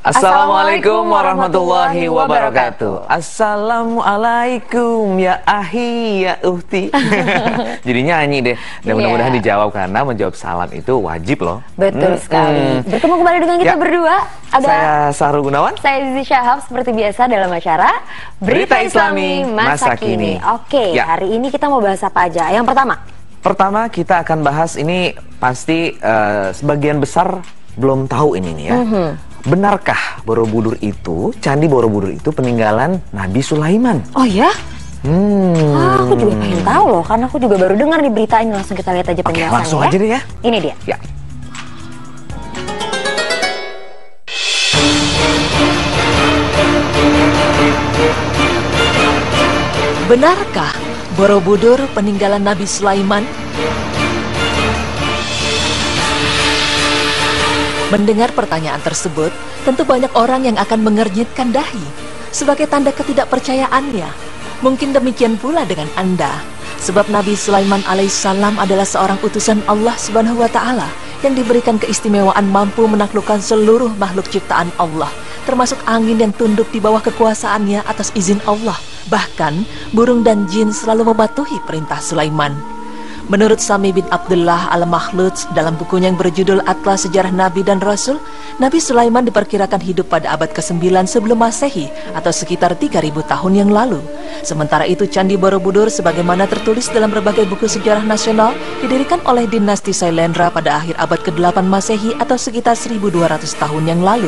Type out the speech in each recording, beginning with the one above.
Assalamualaikum warahmatullahi wabarakatuh. Assalamualaikum ya ahi ya uhti. Jadi nyanyi deh. Dan mudah-mudahan dijawab karena menjawab salam itu wajib loh. Betul sekali. Bertemu kembali dengan kita berdua. Ada saya Sahrul Gunawan. Saya Zizi Syahab, seperti biasa dalam acara Berita Islami Masa Kini. Oke, hari ini kita mau bahas apa aja? Yang pertama kita akan bahas ini pasti sebagian besar belum tahu ini nih ya. Benarkah Borobudur itu, Candi Borobudur itu peninggalan Nabi Sulaiman? Oh ya? Aku juga pengen tahu loh, karena aku juga baru dengar di berita ini. Langsung kita lihat aja penjelasannya. Oke, langsung aja deh ya. Ini dia. Ya. Benarkah Borobudur peninggalan Nabi Sulaiman? Mendengar pertanyaan tersebut, tentu banyak orang yang akan mengernyitkan dahi sebagai tanda ketidakpercayaannya. Mungkin demikian pula dengan Anda, sebab Nabi Sulaiman alaihissalam adalah seorang utusan Allah Subhanahu wa Ta'ala yang diberikan keistimewaan mampu menaklukkan seluruh makhluk ciptaan Allah, termasuk angin yang tunduk di bawah kekuasaannya atas izin Allah. Bahkan, burung dan jin selalu mematuhi perintah Sulaiman. Menurut Sami bin Abdullah al-Makhlud dalam bukunya yang berjudul Atlas Sejarah Nabi dan Rasul, Nabi Sulaiman diperkirakan hidup pada abad ke-9 sebelum Masehi atau sekitar 3000 tahun yang lalu. Sementara itu Candi Borobudur sebagaimana tertulis dalam berbagai buku sejarah nasional didirikan oleh dinasti Sailendra pada akhir abad ke-8 Masehi atau sekitar 1200 tahun yang lalu.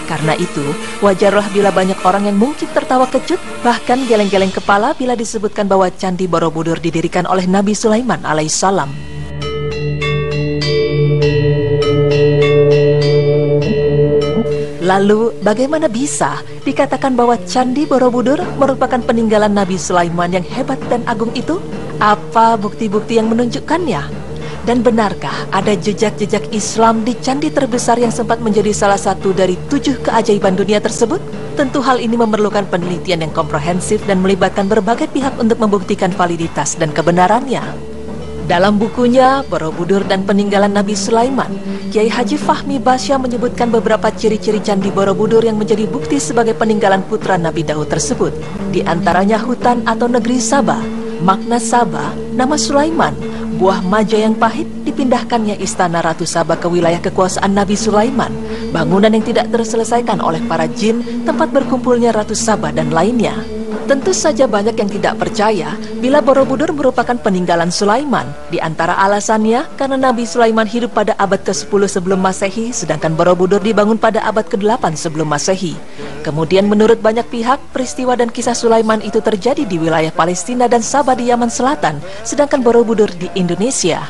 Karena itu, wajarlah bila banyak orang yang mungkin tertawa kecut, bahkan geleng-geleng kepala bila disebutkan bahwa Candi Borobudur didirikan oleh Nabi Sulaiman alaihissalam. Lalu, bagaimana bisa dikatakan bahwa Candi Borobudur merupakan peninggalan Nabi Sulaiman yang hebat dan agung itu? Apa bukti-bukti yang menunjukkannya? Dan benarkah ada jejak-jejak Islam di candi terbesar yang sempat menjadi salah satu dari 7 keajaiban dunia tersebut? Tentu hal ini memerlukan penelitian yang komprehensif dan melibatkan berbagai pihak untuk membuktikan validitas dan kebenarannya. Dalam bukunya Borobudur dan Peninggalan Nabi Sulaiman, Kiai Haji Fahmi Basya menyebutkan beberapa ciri-ciri Candi Borobudur yang menjadi bukti sebagai peninggalan putra Nabi Daud tersebut. Di antaranya hutan atau negeri Sabah, makna Sabah, nama Sulaiman, buah maja yang pahit, dipindahkannya istana Ratu Sabah ke wilayah kekuasaan Nabi Sulaiman, bangunan yang tidak terselesaikan oleh para jin, tempat berkumpulnya Ratu Sabah dan lainnya. Tentu saja banyak yang tidak percaya bila Borobudur merupakan peninggalan Sulaiman. Di antara alasannya, karena Nabi Sulaiman hidup pada abad ke-10 sebelum Masehi, sedangkan Borobudur dibangun pada abad ke-8 sebelum Masehi. Kemudian menurut banyak pihak, peristiwa dan kisah Sulaiman itu terjadi di wilayah Palestina dan Sabah di Yaman Selatan, sedangkan Borobudur di Indonesia.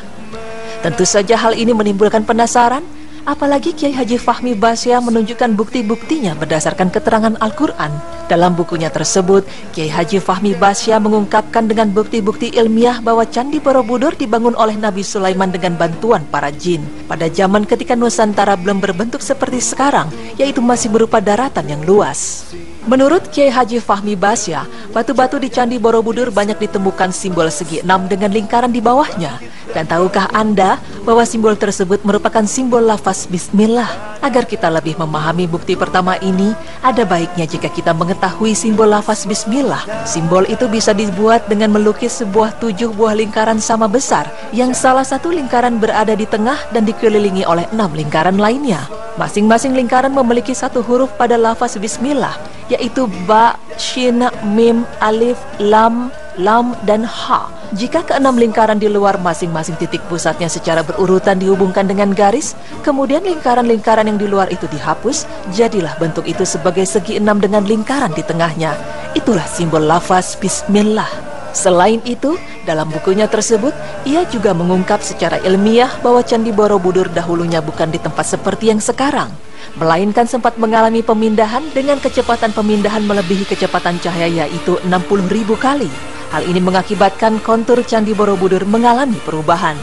Tentu saja hal ini menimbulkan penasaran, apalagi Kiai Haji Fahmi Basya menunjukkan bukti-buktinya berdasarkan keterangan Al-Quran. Dalam bukunya tersebut, Kiai Haji Fahmi Basya mengungkapkan dengan bukti-bukti ilmiah bahwa Candi Borobudur dibangun oleh Nabi Sulaiman dengan bantuan para jin pada zaman ketika Nusantara belum berbentuk seperti sekarang, yaitu masih berupa daratan yang luas. Menurut Kiai Haji Fahmi Basya, batu-batu di Candi Borobudur banyak ditemukan simbol segi 6 dengan lingkaran di bawahnya. Dan tahukah Anda bahwa simbol tersebut merupakan simbol lafaz Bismillah? Agar kita lebih memahami bukti pertama ini, ada baiknya jika kita mengetahui simbol lafaz Bismillah. Simbol itu bisa dibuat dengan melukis sebuah 7 buah lingkaran sama besar, yang salah satu lingkaran berada di tengah dan dikelilingi oleh 6 lingkaran lainnya. Masing-masing lingkaran memiliki satu huruf pada lafaz Bismillah, yaitu Ba, Shin, Mim, Alif, Lam, dan Ha. Jika keenam lingkaran di luar masing-masing titik pusatnya secara berurutan dihubungkan dengan garis, kemudian lingkaran-lingkaran yang di luar itu dihapus, jadilah bentuk itu sebagai segi 6 dengan lingkaran di tengahnya. Itulah simbol lafaz Bismillah. Selain itu, dalam bukunya tersebut, ia juga mengungkap secara ilmiah bahwa Candi Borobudur dahulunya bukan di tempat seperti yang sekarang, melainkan sempat mengalami pemindahan dengan kecepatan pemindahan melebihi kecepatan cahaya, yaitu 60.000 kali. Hal ini mengakibatkan kontur Candi Borobudur mengalami perubahan.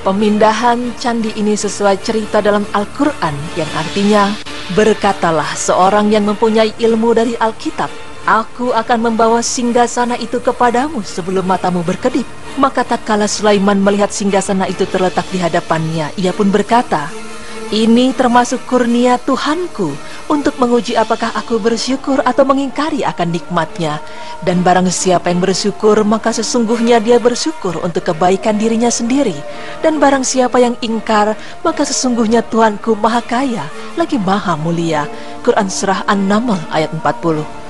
Pemindahan candi ini sesuai cerita dalam Al-Quran yang artinya, berkatalah seorang yang mempunyai ilmu dari Alkitab, aku akan membawa singgasana itu kepadamu sebelum matamu berkedip. Maka tatkala Sulaiman melihat singgasana itu terletak di hadapannya, ia pun berkata, Ini termasuk kurnia Tuhanku untuk menguji apakah aku bersyukur atau mengingkari akan nikmatnya. Dan barang siapa yang bersyukur, maka sesungguhnya dia bersyukur untuk kebaikan dirinya sendiri. Dan barang siapa yang ingkar, maka sesungguhnya Tuhanku maha kaya, lagi maha mulia. Quran Surah An-Naml ayat 40.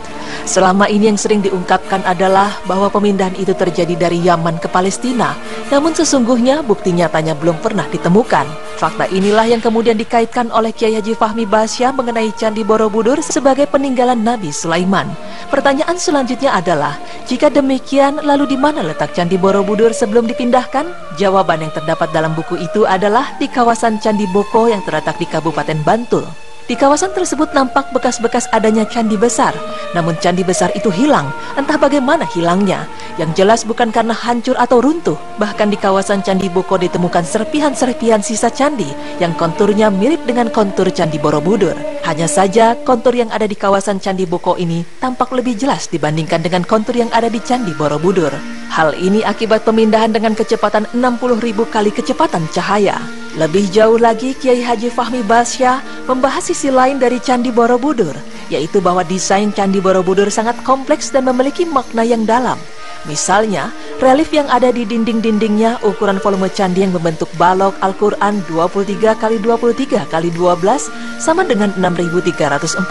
Selama ini yang sering diungkapkan adalah bahwa pemindahan itu terjadi dari Yaman ke Palestina. Namun sesungguhnya bukti nyatanya belum pernah ditemukan. Fakta inilah yang kemudian dikaitkan oleh Kiai Haji Fahmi Bahsyah mengenai Candi Borobudur sebagai peninggalan Nabi Sulaiman. Pertanyaan selanjutnya adalah, jika demikian lalu di mana letak Candi Borobudur sebelum dipindahkan? Jawaban yang terdapat dalam buku itu adalah di kawasan Candi Boko yang terletak di Kabupaten Bantul. Di kawasan tersebut nampak bekas-bekas adanya candi besar. Namun candi besar itu hilang, entah bagaimana hilangnya. Yang jelas bukan karena hancur atau runtuh. Bahkan di kawasan Candi Boko ditemukan serpihan-serpihan sisa candi yang konturnya mirip dengan kontur Candi Borobudur. Hanya saja kontur yang ada di kawasan Candi Boko ini tampak lebih jelas dibandingkan dengan kontur yang ada di Candi Borobudur. Hal ini akibat pemindahan dengan kecepatan 60.000 kali kecepatan cahaya. Lebih jauh lagi, Kiai Haji Fahmi Bahsyah membahas sisi lain dari Candi Borobudur, yaitu bahwa desain Candi Borobudur sangat kompleks dan memiliki makna yang dalam. Misalnya, relief yang ada di dinding-dindingnya, ukuran volume candi yang membentuk balok Al-Quran 23 x 23 x 12 sama dengan 6.348,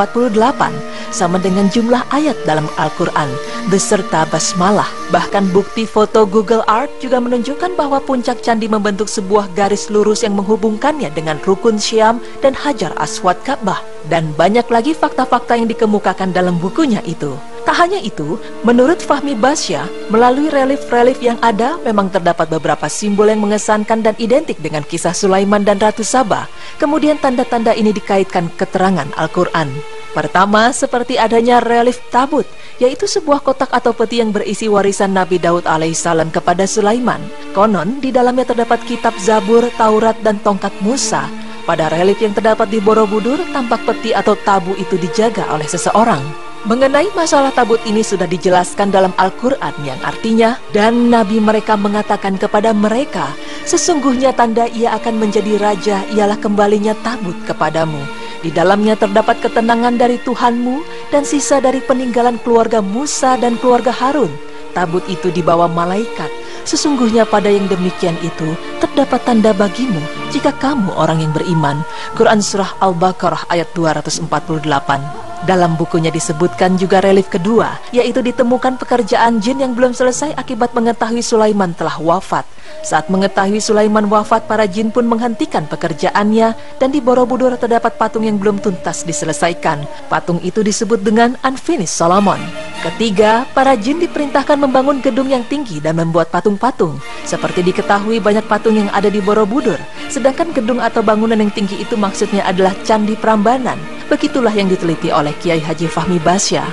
sama dengan jumlah ayat dalam Al-Quran, beserta basmalah. Bahkan bukti foto Google Earth juga menunjukkan bahwa puncak candi membentuk sebuah garis lurus yang menghubungkannya dengan Rukun Syam dan Hajar Aswad Ka'bah. Dan banyak lagi fakta-fakta yang dikemukakan dalam bukunya itu. Tak hanya itu, menurut Fahmi Bahsyah, melalui relief-relief yang ada memang terdapat beberapa simbol yang mengesankan dan identik dengan kisah Sulaiman dan Ratu Saba. Kemudian tanda-tanda ini dikaitkan keterangan Al-Quran. Pertama, seperti adanya relief tabut, yaitu sebuah kotak atau peti yang berisi warisan Nabi Daud alaihissalam kepada Sulaiman. Konon, di dalamnya terdapat kitab Zabur, Taurat, dan tongkat Musa. Pada relief yang terdapat di Borobudur, tampak peti atau tabu itu dijaga oleh seseorang. Mengenai masalah tabut ini sudah dijelaskan dalam Al-Quran yang artinya, dan Nabi mereka mengatakan kepada mereka, sesungguhnya tanda ia akan menjadi raja ialah kembalinya tabut kepadamu. Di dalamnya terdapat ketenangan dari Tuhanmu dan sisa dari peninggalan keluarga Musa dan keluarga Harun. Tabut itu dibawa malaikat. Sesungguhnya pada yang demikian itu terdapat tanda bagimu jika kamu orang yang beriman. Quran Surah Al-Baqarah ayat 248. Dalam bukunya disebutkan juga relief kedua, yaitu ditemukan pekerjaan jin yang belum selesai akibat mengetahui Sulaiman telah wafat. Saat mengetahui Sulaiman wafat, para jin pun menghentikan pekerjaannya, dan di Borobudur terdapat patung yang belum tuntas diselesaikan. Patung itu disebut dengan Unfinished Solomon. Ketiga, para jin diperintahkan membangun gedung yang tinggi dan membuat patung-patung. Seperti diketahui banyak patung yang ada di Borobudur, sedangkan gedung atau bangunan yang tinggi itu maksudnya adalah Candi Prambanan. Begitulah yang diteliti oleh Kiai Haji Fahmi Bahsyah.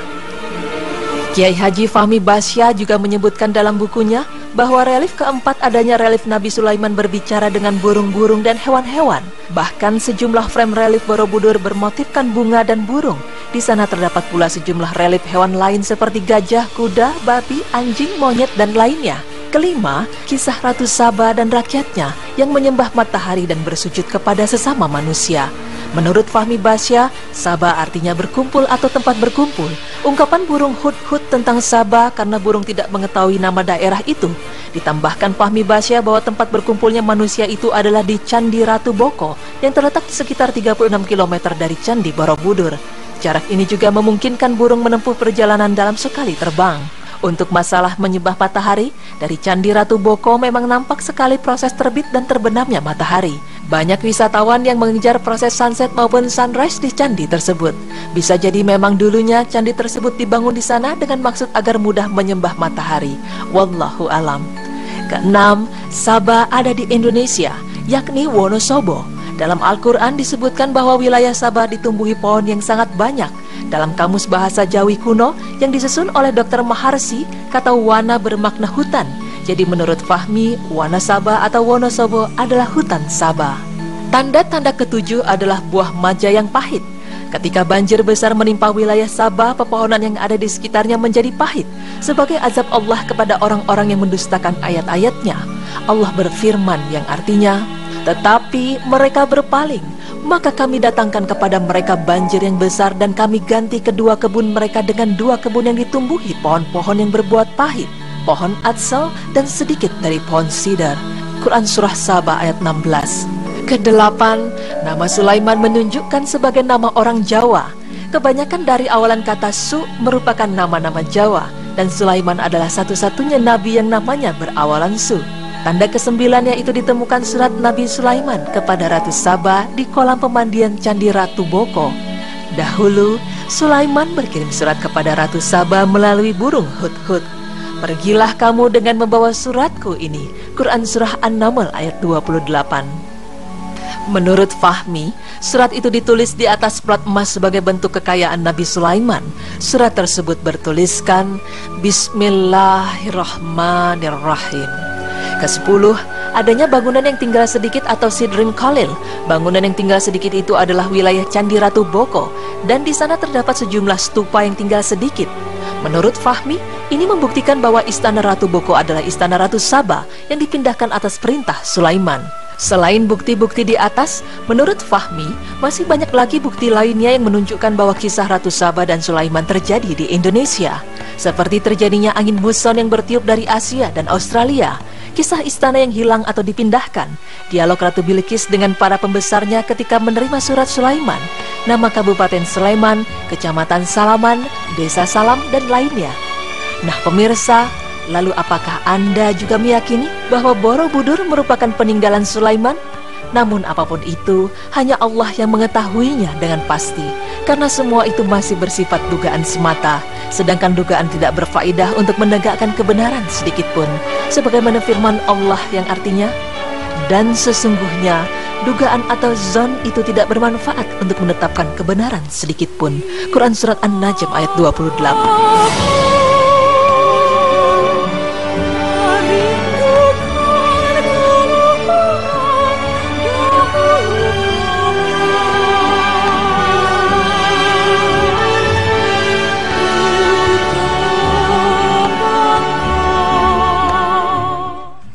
Kiai Haji Fahmi Bahsyah juga menyebutkan dalam bukunya bahwa relief keempat adanya relief Nabi Sulaiman berbicara dengan burung-burung dan hewan-hewan. Bahkan sejumlah frame relief Borobudur bermotifkan bunga dan burung. Di sana terdapat pula sejumlah relief hewan lain seperti gajah, kuda, babi, anjing, monyet, dan lainnya. Kelima, kisah Ratu Saba dan rakyatnya yang menyembah matahari dan bersujud kepada sesama manusia. Menurut Fahmi Bahsyah, Saba artinya berkumpul atau tempat berkumpul. Ungkapan burung hud-hud tentang Saba karena burung tidak mengetahui nama daerah itu. Ditambahkan Fahmi Bahsyah bahwa tempat berkumpulnya manusia itu adalah di Candi Ratu Boko yang terletak di sekitar 36 km dari Candi Borobudur. Jarak ini juga memungkinkan burung menempuh perjalanan dalam sekali terbang. Untuk masalah menyembah matahari, dari Candi Ratu Boko memang nampak sekali proses terbit dan terbenamnya matahari. Banyak wisatawan yang mengejar proses sunset maupun sunrise di candi tersebut. Bisa jadi memang dulunya candi tersebut dibangun di sana dengan maksud agar mudah menyembah matahari. Wallahu alam. Keenam, Saba ada di Indonesia, yakni Wonosobo. Dalam Al-Quran disebutkan bahwa wilayah Saba ditumbuhi pohon yang sangat banyak. Dalam Kamus Bahasa Jawi Kuno yang disusun oleh Dr. Maharsi, kata wana bermakna hutan. Jadi menurut Fahmi, Wana Saba atau Wonosobo adalah hutan Saba. Tanda-tanda ketujuh adalah buah maja yang pahit. Ketika banjir besar menimpa wilayah Saba, pepohonan yang ada di sekitarnya menjadi pahit sebagai azab Allah kepada orang-orang yang mendustakan ayat-ayatnya. Allah berfirman yang artinya, Tetapi mereka berpaling, maka kami datangkan kepada mereka banjir yang besar dan kami ganti kedua kebun mereka dengan 2 kebun yang ditumbuhi pohon-pohon yang berbuah pahit, pohon atsal dan sedikit dari pohon sidar. Quran Surah Saba ayat 16. Kedelapan, nama Sulaiman menunjukkan sebagai nama orang Jawa. Kebanyakan dari awalan kata Su merupakan nama-nama Jawa, dan Sulaiman adalah satu-satunya nabi yang namanya berawalan Su. Tanda ke-9 yaitu ditemukan surat Nabi Sulaiman kepada Ratu Saba di kolam pemandian Candi Ratu Boko. Dahulu, Sulaiman berkirim surat kepada Ratu Saba melalui burung hudhud. Pergilah kamu dengan membawa suratku ini. Quran Surah An-Naml ayat 28. Menurut Fahmi, surat itu ditulis di atas plat emas sebagai bentuk kekayaan Nabi Sulaiman. Surat tersebut bertuliskan Bismillahirrahmanirrahim. Ke-10, adanya bangunan yang tinggal sedikit atau Sidrin Khalil. Bangunan yang tinggal sedikit itu adalah wilayah Candi Ratu Boko, dan di sana terdapat sejumlah stupa yang tinggal sedikit. Menurut Fahmi, ini membuktikan bahwa istana Ratu Boko adalah istana Ratu Saba yang dipindahkan atas perintah Sulaiman. Selain bukti-bukti di atas, menurut Fahmi, masih banyak lagi bukti lainnya yang menunjukkan bahwa kisah Ratu Saba dan Sulaiman terjadi di Indonesia. Seperti terjadinya angin muson yang bertiup dari Asia dan Australia, kisah istana yang hilang atau dipindahkan, dialog Ratu Bilqis dengan para pembesarnya ketika menerima surat Sulaiman, nama Kabupaten Sleman, Kecamatan Salaman, Desa Salam, dan lainnya. Nah pemirsa, lalu apakah Anda juga meyakini bahwa Borobudur merupakan peninggalan Sulaiman? Namun apapun itu, hanya Allah yang mengetahuinya dengan pasti, karena semua itu masih bersifat dugaan semata, sedangkan dugaan tidak berfaedah untuk menegakkan kebenaran sedikitpun, sebagaimana firman Allah yang artinya, dan sesungguhnya dugaan atau zon itu tidak bermanfaat untuk menetapkan kebenaran sedikitpun. Quran Surat An-Najm ayat 28.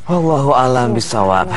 Wallahu a'lam bishawab.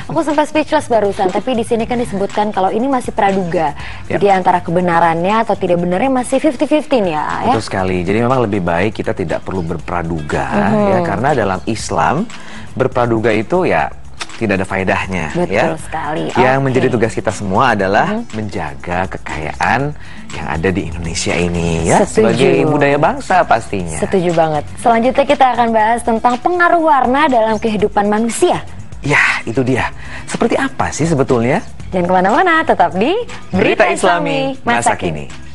Aku sempat speechless barusan, tapi di sini kan disebutkan kalau ini masih praduga. Jadi antara kebenarannya atau tidak benarnya masih 50-50 ya. Betul sekali. Jadi memang lebih baik kita tidak perlu berpraduga ya, karena dalam Islam berpraduga itu ya tidak ada faedahnya. Betul sekali. Yang menjadi tugas kita semua adalah menjaga kekayaan yang ada di Indonesia ini ya. Setuju. Sebagai budaya bangsa pastinya. Setuju banget. Selanjutnya kita akan bahas tentang pengaruh warna dalam kehidupan manusia. Ya, itu dia. Seperti apa sih sebetulnya? Jangan kemana-mana, tetap di Berita Islami Masa Kini.